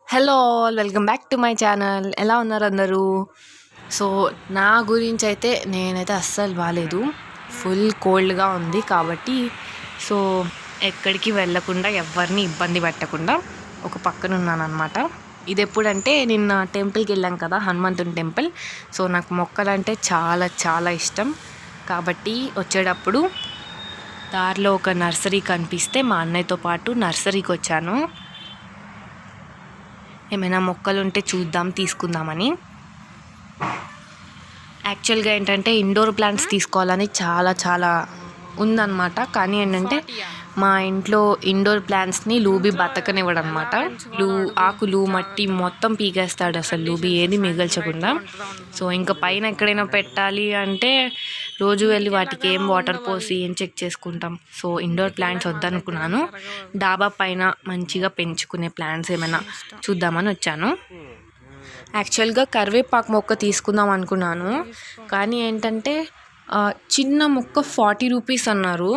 Hello all welcome back to my channel. ఎలా ఉన్నారు అందరూ? సో నా గురించి అయితే నేనైతే అస్సలు బాగాలేదు. ఫుల్ కోల్డ్గా ఉంది కాబట్టి సో ఎక్కడికి వెళ్ళకుండా ఎవరిని ఇబ్బంది పెట్టకుండా ఒక పక్కన ఉన్నాను అనమాట. ఇది ఎప్పుడంటే నిన్న టెంపుల్కి వెళ్ళాం కదా, హనుమంతుని టెంపుల్. సో నాకు మొక్కలంటే చాలా చాలా ఇష్టం కాబట్టి వచ్చేటప్పుడు దారిలో ఒక నర్సరీ కనిపిస్తే మా అన్నయ్యతో పాటు నర్సరీకి వచ్చాను. ఏమైనా మొక్కలు ఉంటే చూద్దాం, తీసుకుందామని. యాక్చువల్గా ఏంటంటే ఇండోర్ ప్లాంట్స్ తీసుకోవాలని చాలా చాలా ఉందన్నమాట. కానీ ఏంటంటే మా ఇంట్లో ఇండోర్ ప్లాంట్స్ని లూబీ బతకనివ్వడం అనమాట. ఆకులు మట్టి మొత్తం పీకేస్తాడు అసలు లూబీ, ఏది మిగల్చకుండా. సో ఇంకా పైన ఎక్కడైనా పెట్టాలి అంటే రోజు వెళ్ళి వాటికి ఏం వాటర్ పోసి ఏం చెక్ చేసుకుంటాం. సో ఇండోర్ ప్లాంట్స్ వద్దనుకున్నాను. డాబా పైన మంచిగా పెంచుకునే ప్లాంట్స్ ఏమైనా చూద్దామని వచ్చాను. యాక్చువల్గా కరివేపాకు మొక్క తీసుకుందాం అనుకున్నాను, కానీ ఏంటంటే చిన్న మొక్క 40 రూపీస్ అన్నారు.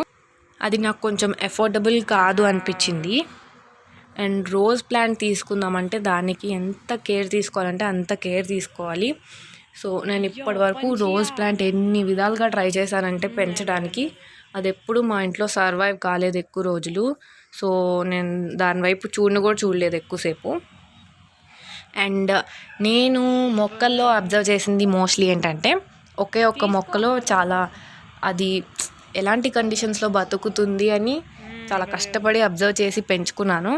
అది నాకు కొంచెం అఫోర్డబుల్ కాదు అనిపించింది. అండ్ రోజ్ ప్లాంట్ తీసుకుందామంటే దానికి ఎంత కేర్ తీసుకోవాలంటే అంత కేర్ తీసుకోవాలి. సో నేను ఇప్పటి వరకు రోజ్ ప్లాంట్ ఎన్ని విధాలుగా ట్రై చేశానంటే పెంచడానికి, అది ఎప్పుడు మా ఇంట్లో సర్వైవ్ కాలేదు ఎక్కువ రోజులు. సో నేను దాని వైపు కూడా చూడలేదు ఎక్కువసేపు. అండ్ నేను మొక్కల్లో అబ్జర్వ్ చేసింది మోస్ట్లీ ఏంటంటే ఒకే ఒక్క మొక్కలో చాలా అది ఎలాంటి కండిషన్స్లో బతుకుతుంది అని చాలా కష్టపడి అబ్జర్వ్ చేసి పెంచుకున్నాను.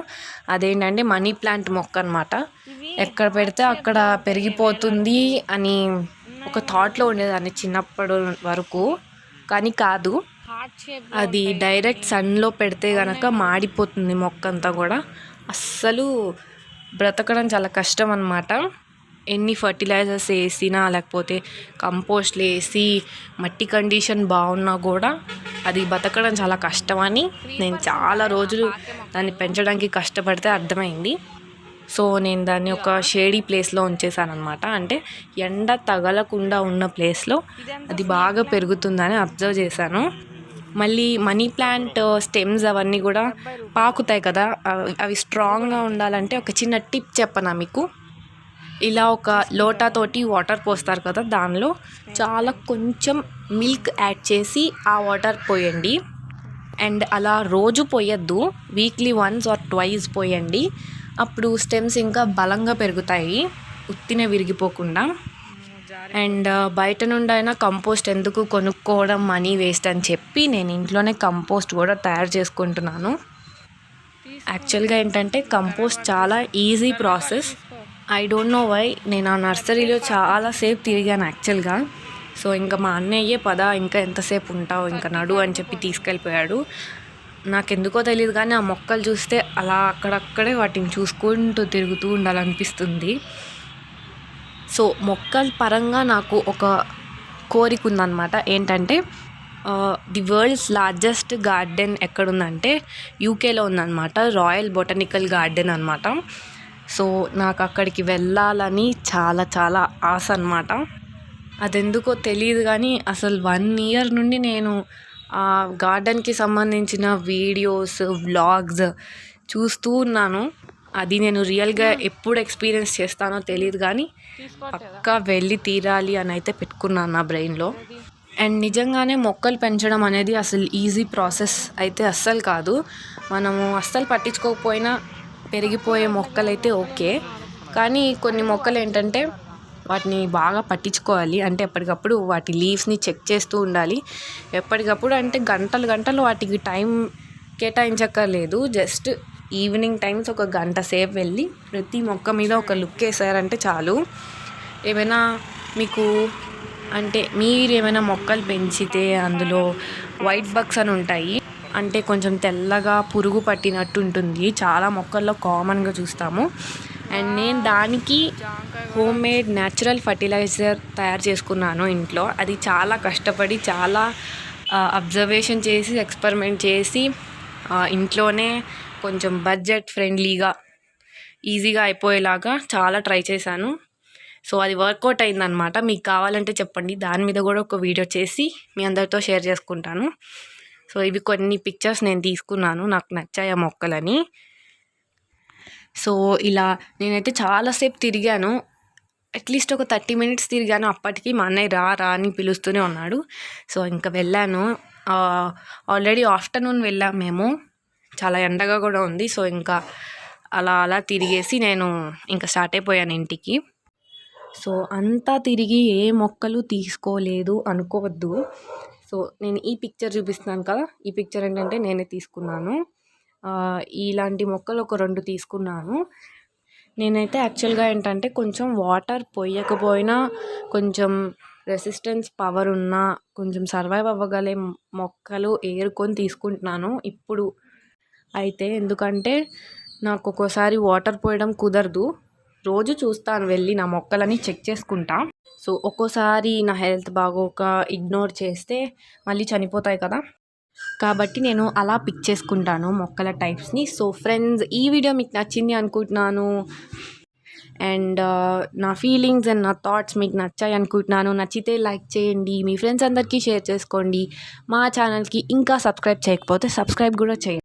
అదేంటంటే మనీ ప్లాంట్ మొక్క అనమాట. ఎక్కడ పెడితే అక్కడ పెరిగిపోతుంది అని ఒక థాట్లో ఉండేదాన్ని చిన్నప్పటి వరకు, కానీ కాదు, అది డైరెక్ట్ సన్లో పెడితే కనుక మాడిపోతుంది మొక్క అంతా కూడా. అస్సలు బ్రతకడం చాలా కష్టం అన్నమాట. ఎన్ని ఫర్టిలైజర్స్ వేసినా లేకపోతే కంపోస్ట్లు వేసి మట్టి కండిషన్ బాగున్నా కూడా అది బతకడం చాలా కష్టమని నేను చాలా రోజులు దాన్ని పెంచడానికి కష్టపడితే అర్థమైంది. సో నేను దాన్ని ఒక షేడీ ప్లేస్లో ఉంచేసాను అనమాట. అంటే ఎండ తగలకుండా ఉన్న ప్లేస్లో అది బాగా పెరుగుతుందని అబ్జర్వ్ చేశాను. మళ్ళీ మనీ ప్లాంట్ స్టెమ్స్ అవన్నీ కూడా పాకుతాయి కదా, అవి స్ట్రాంగ్గా ఉండాలంటే ఒక చిన్న టిప్ చెప్పనా మీకు. ఇలా ఒక లోటాతోటి వాటర్ పోస్తారు కదా, దానిలో చాలా కొంచెం మిల్క్ యాడ్ చేసి ఆ వాటర్ పోయండి. అండ్ అలా రోజు పోయొద్దు, వీక్లీ వన్స్ ఆర్ ట్వైస్ పోయండి. అప్పుడు స్టెమ్స్ ఇంకా బలంగా పెరుగుతాయి, ఉత్తినే విరిగిపోకుండా. అండ్ బయట నుండి అయినా కంపోస్ట్ ఎందుకు కొనుక్కోవడం, మనీ వేస్ట్ అని చెప్పి నేను ఇంట్లోనే కంపోస్ట్ కూడా తయారు చేసుకుంటున్నాను. యాక్చువల్గా ఏంటంటే కంపోస్ట్ చాలా easy process. I don't know why నేను ఆ నర్సరీలో చాలాసేపు తిరిగాను యాక్చువల్గా. సో ఇంకా మా అన్నయ్యే పద ఇంకా ఎంతసేపు ఉంటావు, ఇంకా నడు అని చెప్పి తీసుకెళ్ళిపోయాడు. నాకెందుకో తెలియదు కానీ ఆ మొక్కలు చూస్తే అలా అక్కడక్కడే వాటిని చూసుకుంటూ తిరుగుతూ ఉండాలనిపిస్తుంది. సో మొక్కల పరంగా నాకు ఒక కోరిక ఉందన్నమాట. ఏంటంటే ది వరల్డ్స్ లార్జెస్ట్ గార్డెన్ ఎక్కడుందంటే యూకేలో ఉందన్నమాట, రాయల్ బొటానికల్ గార్డెన్ అనమాట. సో నాకు అక్కడికి వెళ్ళాలని చాలా చాలా ఆశ అనమాట. అదెందుకో తెలియదు కానీ అసలు 1 year నుండి నేను ఆ గార్డెన్కి సంబంధించిన వీడియోస్, వ్లాగ్స్ చూస్తూ ఉన్నాను. అది నేను రియల్గా ఎప్పుడు ఎక్స్పీరియన్స్ చేస్తానో తెలియదు కానీ పక్కా వెళ్ళి తీరాలి అని అయితే పెట్టుకున్నాను నా బ్రెయిన్లో. అండ్ నిజంగానే మొక్కలు పెంచడం అనేది అసలు ఈజీ ప్రాసెస్ అయితే అస్సలు కాదు. మనము అస్సలు పట్టించుకోకపోయినా పెరిగిపోయే మొక్కలైతే ఓకే, కానీ కొన్ని మొక్కలు ఏంటంటే వాటిని బాగా పట్టించుకోవాలి. అంటే ఎప్పటికప్పుడు వాటి లీవ్స్ని చెక్ చేస్తూ ఉండాలి. ఎప్పటికప్పుడు అంటే గంటలు గంటలు వాటికి టైం కేటాయించక్కర్లేదు. జస్ట్ ఈవినింగ్ టైమ్స్ ఒక గంట సేపు వెళ్ళి ప్రతి మొక్క మీద ఒక లుక్ వేసారంటే చాలు. ఏమైనా మీకు అంటే మీరు ఏమైనా మొక్కలు పెంచితే అందులో వైట్ బగ్స్ అని ఉంటాయి, అంటే కొంచెం తెల్లగా పురుగు పట్టినట్టు ఉంటుంది, చాలా మొక్కల్లో కామన్గా చూస్తాము. అండ్ నేను దానికి హోమ్ మేడ్ న్యాచురల్ ఫర్టిలైజర్ తయారు చేసుకున్నాను ఇంట్లో. అది చాలా కష్టపడి చాలా అబ్జర్వేషన్ చేసి ఎక్స్పెరిమెంట్ చేసి ఇంట్లోనే కొంచెం బడ్జెట్ ఫ్రెండ్లీగా ఈజీగా అయిపోయేలాగా చాలా ట్రై చేశాను. సో అది వర్కౌట్ అయిందనమాట. మీకు కావాలంటే చెప్పండి, దాని మీద కూడా ఒక వీడియో చేసి మీ అందరితో షేర్ చేసుకుంటాను. సో ఇవి కొన్ని పిక్చర్స్ నేను తీసుకున్నాను, నాకు నచ్చాయి ఆ మొక్కలని. సో ఇలా నేనైతే చాలాసేపు తిరిగాను, అట్లీస్ట్ ఒక 30 మినిట్స్ తిరిగాను. అప్పటికి మా అన్నయ్య రా అని పిలుస్తూనే ఉన్నాడు. సో ఇంకా వెళ్ళాను. ఆల్రెడీ ఆఫ్టర్నూన్ వెళ్ళాము మేము, చాలా ఎండగా కూడా ఉంది. సో ఇంకా అలా తిరిగేసి నేను ఇంకా స్టార్ట్ అయిపోయాను ఇంటికి. సో అంతా తిరిగి ఏ మొక్కలు తీసుకోలేదు అనుకోవద్దు. సో నేను ఈ పిక్చర్ చూపిస్తున్నాను కదా, ఈ పిక్చర్ ఏంటంటే నేనే తీసుకున్నాను. ఇలాంటి మొక్కలు ఒక 2 తీసుకున్నాను. నేనైతే యాక్చువల్గా ఏంటంటే కొంచెం వాటర్ పోయకపోయినా, కొంచెం రెసిస్టెన్స్ పవర్ ఉన్న, కొంచెం సర్వైవ్ అవ్వగలే మొక్కలు ఏరుకొని తీసుకుంటున్నాను ఇప్పుడు అయితే. ఎందుకంటే నాకు ఒక్కోసారి వాటర్ పోయడం కుదరదు. రోజు చూస్తాను, వెళ్ళి నా మొక్కలని చెక్ చేసుకుంటా. సో ఒక్కోసారి నా హెల్త్ బాగోక ఇగ్నోర్ చేస్తే మళ్ళీ చనిపోతాయి కదా, కాబట్టి నేను అలా పిక్ చేసుకుంటాను మొక్కల టైప్స్ని. సో ఫ్రెండ్స్, ఈ వీడియో మీకు నచ్చింది అనుకుంటున్నాను. అండ్ నా ఫీలింగ్స్ అండ్ నా థాట్స్ మీకు నచ్చాయి అనుకుంటున్నాను. నచ్చితే లైక్ చేయండి, మీ ఫ్రెండ్స్ అందరికీ షేర్ చేసుకోండి. మా ఛానల్కి ఇంకా సబ్స్క్రైబ్ చేయకపోతే సబ్స్క్రైబ్ కూడా చేయండి.